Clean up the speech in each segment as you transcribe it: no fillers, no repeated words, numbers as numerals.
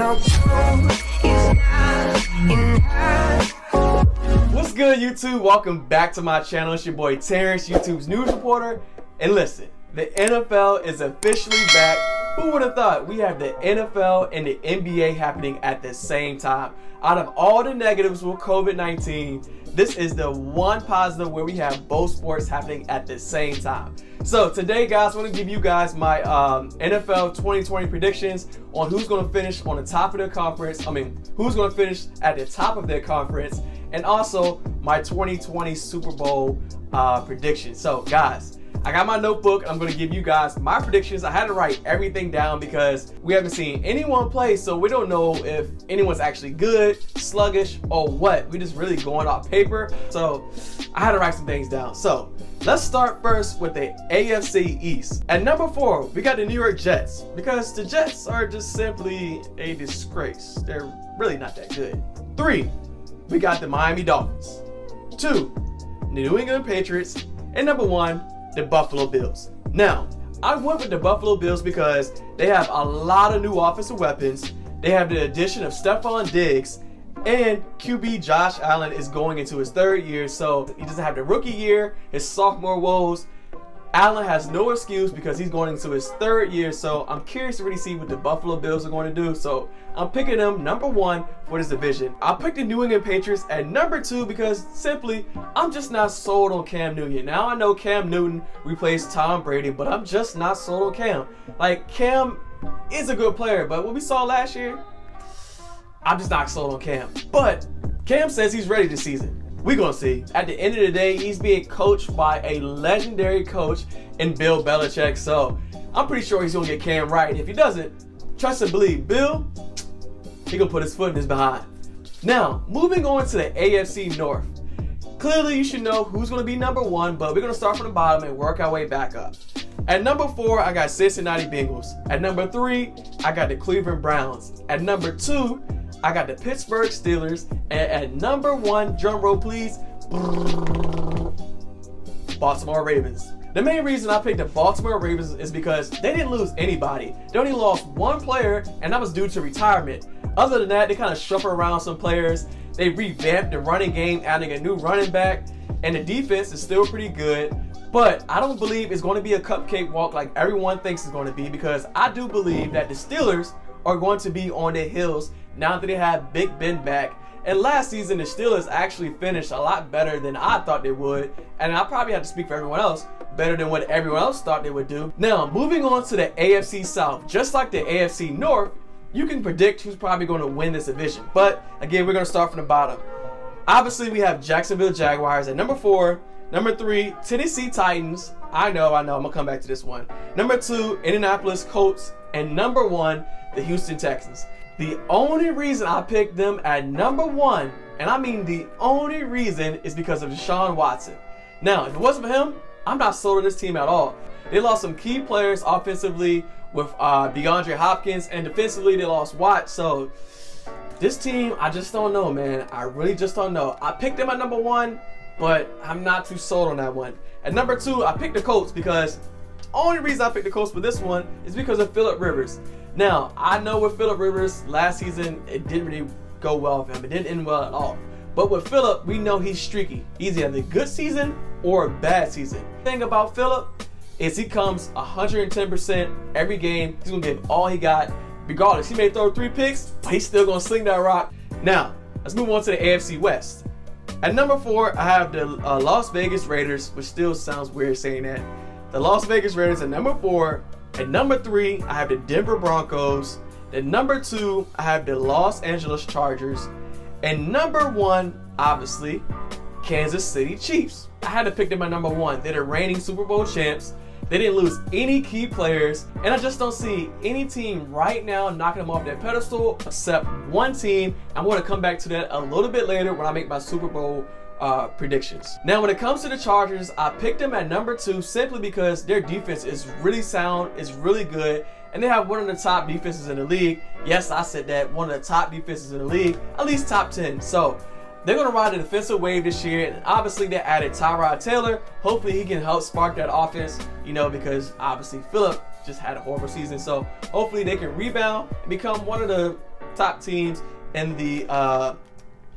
What's good, YouTube? Welcome back to my channel. It's your boy Terrence, YouTube's news reporter. And listen, the NFL is officially back. Who would have thought we have the NFL and the NBA happening at the same time? Out of all the negatives with COVID-19, this is the one positive where we have both sports happening at the same time. So today, guys, I want to give you guys my NFL 2020 predictions on who's going to finish on the top of their conference. Who's going to finish at the top of their conference, and also my 2020 Super Bowl predictions. So, guys, I got my notebook. I'm going to give you guys my predictions. I had to write everything down because we haven't seen anyone play, so we don't know if anyone's actually good, sluggish, or what. We just really going off paper. So I had to write some things down. So let's start first with the AFC East. At number 4, we got the New York Jets, because the Jets are just simply a disgrace. They're really not that good. 3, we got the Miami Dolphins. 2, the New England Patriots. And number 1, the Buffalo Bills. Now, I went with the Buffalo Bills because they have a lot of new offensive weapons. They have the addition of Stephon Diggs, and QB Josh Allen is going into his 3rd year, so he doesn't have the rookie year, his sophomore woes. Allen has no excuse because he's going into his 3rd year, so I'm curious to really see what the Buffalo Bills are going to do. So I'm picking them number 1 for this division. I picked the New England Patriots at number 2 because simply I'm just not sold on Cam Newton. Now I know Cam Newton replaced Tom Brady, but I'm just not sold on Cam. Like, Cam is a good player, but what we saw last year, I'm just not sold on Cam. But Cam says he's ready this season. We're going to see. At the end of the day, he's being coached by a legendary coach in Bill Belichick. So I'm pretty sure he's going to get Cam right. If he doesn't, trust and believe, Bill, he going to put his foot in his behind. Now, moving on to the AFC North. Clearly, you should know who's going to be number 1, but we're going to start from the bottom and work our way back up. At number 4, I got Cincinnati Bengals. At number 3, I got the Cleveland Browns. At number 2, I got the Pittsburgh Steelers, and at number 1, drum roll please, Baltimore Ravens. The main reason I picked the Baltimore Ravens is because they didn't lose anybody. They only lost 1 player, and that was due to retirement. Other than that, they kind of shuffled around some players. They revamped the running game, adding a new running back, and the defense is still pretty good. But I don't believe it's going to be a cupcake walk like everyone thinks it's going to be, because I do believe that the Steelers are going to be on their heels now that they have Big Ben back. And last season, the Steelers actually finished a lot better than I thought they would. And I probably have to speak for everyone else, better than what everyone else thought they would do. Now, moving on to the AFC South. Just like the AFC North, you can predict who's probably going to win this division. But again, we're going to start from the bottom. Obviously, we have Jacksonville Jaguars at number 4. Number 3, Tennessee Titans. I know, I'm going to come back to this one. Number 2, Indianapolis Colts. And number 1, the Houston Texans. The only reason I picked them at number 1, and I mean the only reason, is because of Deshaun Watson. Now, if it wasn't for him, I'm not sold on this team at all. They lost some key players offensively with DeAndre Hopkins, and defensively they lost Watt. So this team, I just don't know, man. I really just don't know. I picked them at number 1, but I'm not too sold on that one. At number 2, I picked the Colts because the only reason I picked the Colts for this one is because of Phillip Rivers. Now, I know with Phillip Rivers, last season, it didn't really go well for him. It didn't end well at all. But with Phillip, we know he's streaky. He's either a good season or a bad season. The thing about Phillip is he comes 110% every game. He's going to give all he got. Regardless, he may throw 3 picks, but he's still going to sling that rock. Now, let's move on to the AFC West. At number 4, I have the Las Vegas Raiders, which still sounds weird saying that. The Las Vegas Raiders at number 4. At number 3, I have the Denver Broncos. At number 2, I have the Los Angeles Chargers. And number 1, obviously, Kansas City Chiefs. I had to pick them at number 1. They're the reigning Super Bowl champs. They didn't lose any key players. And I just don't see any team right now knocking them off their pedestal except one team. I'm going to come back to that a little bit later when I make my Super Bowl predictions. Now, when it comes to the Chargers, I picked them at number 2 simply because their defense is really sound, is really good, and they have one of the top defenses in the league. Yes, I said that, one of the top defenses in the league, at least top 10. So they're going to ride the defensive wave this year, and obviously they added Tyrod Taylor. Hopefully he can help spark that offense, because obviously Phillip just had a horrible season. So hopefully they can rebound and become one of the top teams in the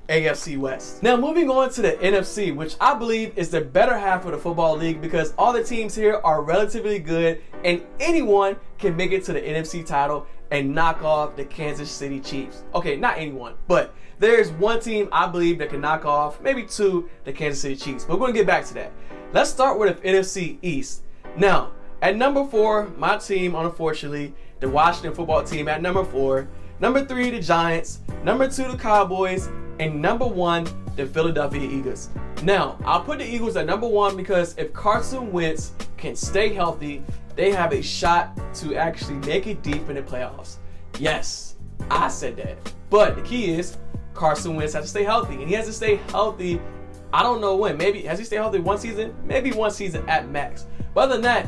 AFC West. Now moving on to the NFC, which I believe is the better half of the football league because all the teams here are relatively good and anyone can make it to the NFC title and knock off the Kansas City Chiefs. Okay, not anyone, but there's one team I believe that can knock off, maybe two, the Kansas City Chiefs. But we're going to get back to that. Let's start with the NFC East. Now, at number 4, my team, unfortunately, the Washington football team at number 4. Number 3, the Giants. Number 2, the Cowboys. And number 1, the Philadelphia Eagles. Now, I'll put the Eagles at number 1 because if Carson Wentz can stay healthy, they have a shot to actually make it deep in the playoffs. Yes, I said that. But the key is Carson Wentz has to stay healthy. And he has to stay healthy, I don't know when. Maybe, has he stayed healthy one season? Maybe one season at max. But other than that,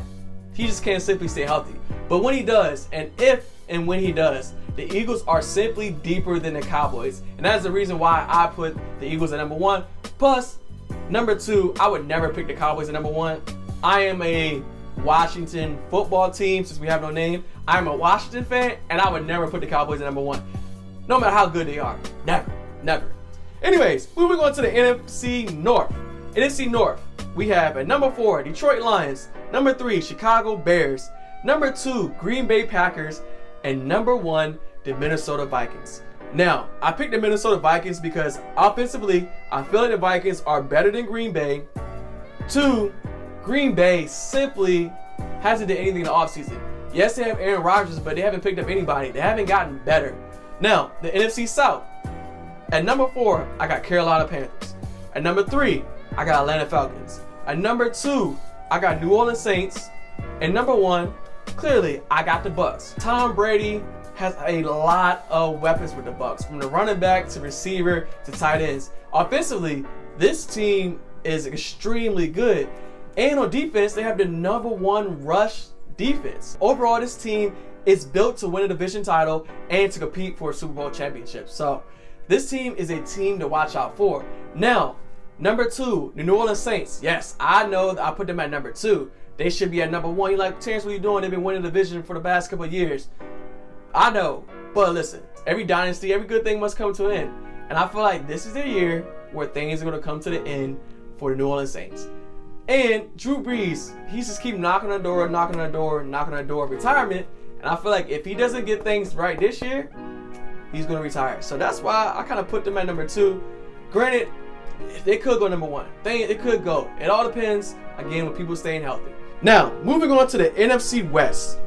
he just can't simply stay healthy. But when he does, and if and when he does, the Eagles are simply deeper than the Cowboys. And that is the reason why I put the Eagles at number 1. Plus, number 2, I would never pick the Cowboys at number 1. I am a Washington football team, since we have no name. I'm a Washington fan, and I would never put the Cowboys at number 1. No matter how good they are. Never. Never. Anyways, moving on to the NFC North. NFC North, we have at number 4, Detroit Lions. Number 3, Chicago Bears. Number 2, Green Bay Packers. And number 1, the Minnesota Vikings. Now, I picked the Minnesota Vikings because offensively, I feel like the Vikings are better than Green Bay. 2, Green Bay simply hasn't done anything in the offseason. Yes, they have Aaron Rodgers, but they haven't picked up anybody. They haven't gotten better. Now, the NFC South. At number 4, I got Carolina Panthers. At number 3, I got Atlanta Falcons. At number 2, I got New Orleans Saints. And number 1, clearly, I got the Bucs. Tom Brady has a lot of weapons with the Bucs, from the running back to receiver to tight ends. Offensively, this team is extremely good. And on defense, they have the number 1 rush defense. Overall, this team is built to win a division title and to compete for a Super Bowl championship. So, this team is a team to watch out for. Now, number 2, the New Orleans Saints. Yes, I know that I put them at number 2. They should be at number 1. You're like, Terrence, what are you doing? They've been winning the division for the past couple of years. I know, but listen, every dynasty, every good thing must come to an end. And I feel like this is the year where things are going to come to the end for the New Orleans Saints. And Drew Brees, he's just keep knocking on the door, knocking on the door, knocking on the door of retirement. And I feel like if he doesn't get things right this year, he's going to retire. So that's why I kind of put them at number 2. Granted, they could go number 1. It could go. It all depends, again, with people staying healthy. Now, moving on to the NFC West.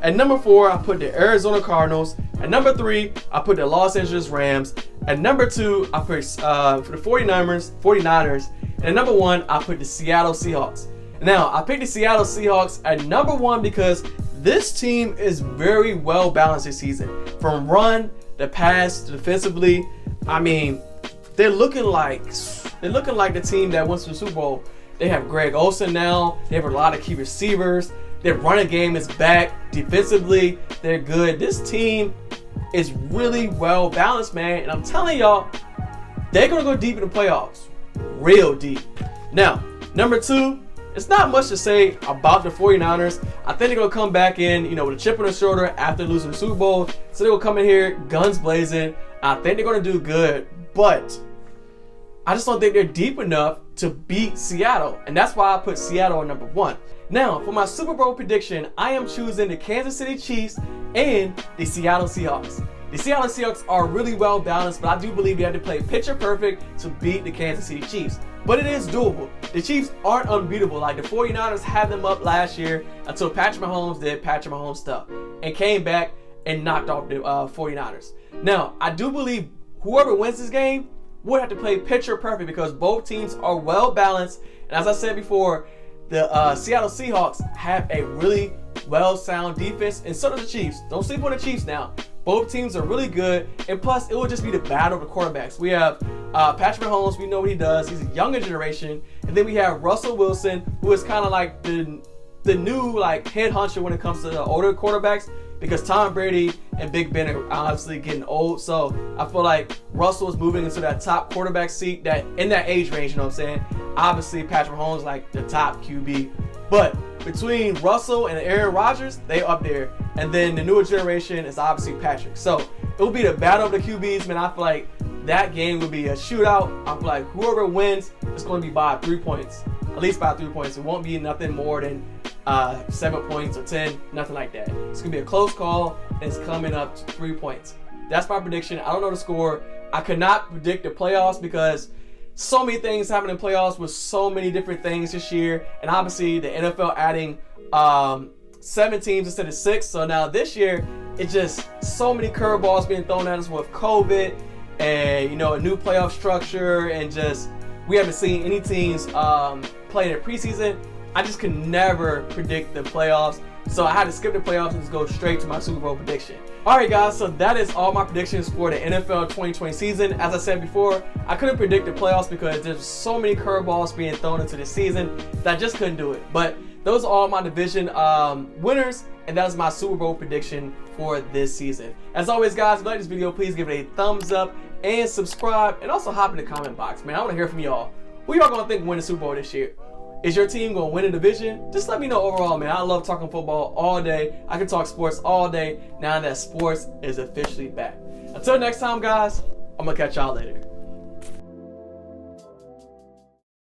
At number 4, I put the Arizona Cardinals. At number 3, I put the Los Angeles Rams. At number 2, I put for the 49ers. And at number 1, I put the Seattle Seahawks. Now, I picked the Seattle Seahawks at number 1 because this team is very well balanced this season. From run, to pass, to defensively. I mean, they're looking like the team that went to the Super Bowl. They have Greg Olsen now. They have a lot of key receivers. Their running game is back. Defensively, they're good. This team is really well balanced, man. And I'm telling y'all, they're going to go deep in the playoffs. Real deep. Now, number 2, it's not much to say about the 49ers. I think they're going to come back in, with a chip on their shoulder after losing the Super Bowl. So they're going to come in here guns blazing. I think they're going to do good. But I just don't think they're deep enough to beat Seattle. And that's why I put Seattle at number 1. Now, for my Super Bowl prediction, I am choosing the Kansas City Chiefs and the Seattle Seahawks. The Seattle Seahawks are really well balanced, but I do believe they have to play picture perfect to beat the Kansas City Chiefs. But it is doable. The Chiefs aren't unbeatable. Like the 49ers had them up last year until Patrick Mahomes did Patrick Mahomes stuff and came back and knocked off the 49ers. Now, I do believe whoever wins this game would have to play picture perfect because both teams are well balanced. And as I said before, the Seattle Seahawks have a really well-sound defense, and so do the Chiefs. Don't sleep on the Chiefs now. Both teams are really good, and plus, it will just be the battle of the quarterbacks. We have Patrick Mahomes. We know what he does. He's a younger generation. And then we have Russell Wilson, who is kind of like the new head honcho when it comes to the older quarterbacks, because Tom Brady and Big Ben are obviously getting old. So I feel like Russell is moving into that top quarterback seat, that in that age range, you know what I'm saying? Obviously, Patrick Mahomes like the top QB. But between Russell and Aaron Rodgers, they up there. And then the newer generation is obviously Patrick. So it will be the battle of the QBs, man. I feel like that game will be a shootout. I feel like whoever wins is going to be by 3 points, at least by 3 points. It won't be nothing more than 7 points or 10, nothing like that. It's going to be a close call, and it's coming up to 3 points. That's my prediction. I don't know the score. I could not predict the playoffs because so many things happen in playoffs with so many different things this year, and obviously the NFL adding 7 teams instead of 6. So now this year, it's just so many curveballs being thrown at us with COVID and, you know, a new playoff structure, and just we haven't seen any teams play in the preseason. I just could never predict the playoffs, so I had to skip the playoffs and just go straight to my Super Bowl prediction. Alright guys, so that is all my predictions for the NFL 2020 season. As I said before, I couldn't predict the playoffs because there's so many curveballs being thrown into the season that I just couldn't do it. But those are all my division winners, and that's my Super Bowl prediction for this season. As always guys, if you like this video, please give it a thumbs up and subscribe, and also hop in the comment box, man. I want to hear from y'all. Who y'all gonna think will win the Super Bowl this year? Is your team going to win a division? Just let me know overall, man. I love talking football all day. I can talk sports all day now that sports is officially back. Until next time, guys, I'm going to catch y'all later.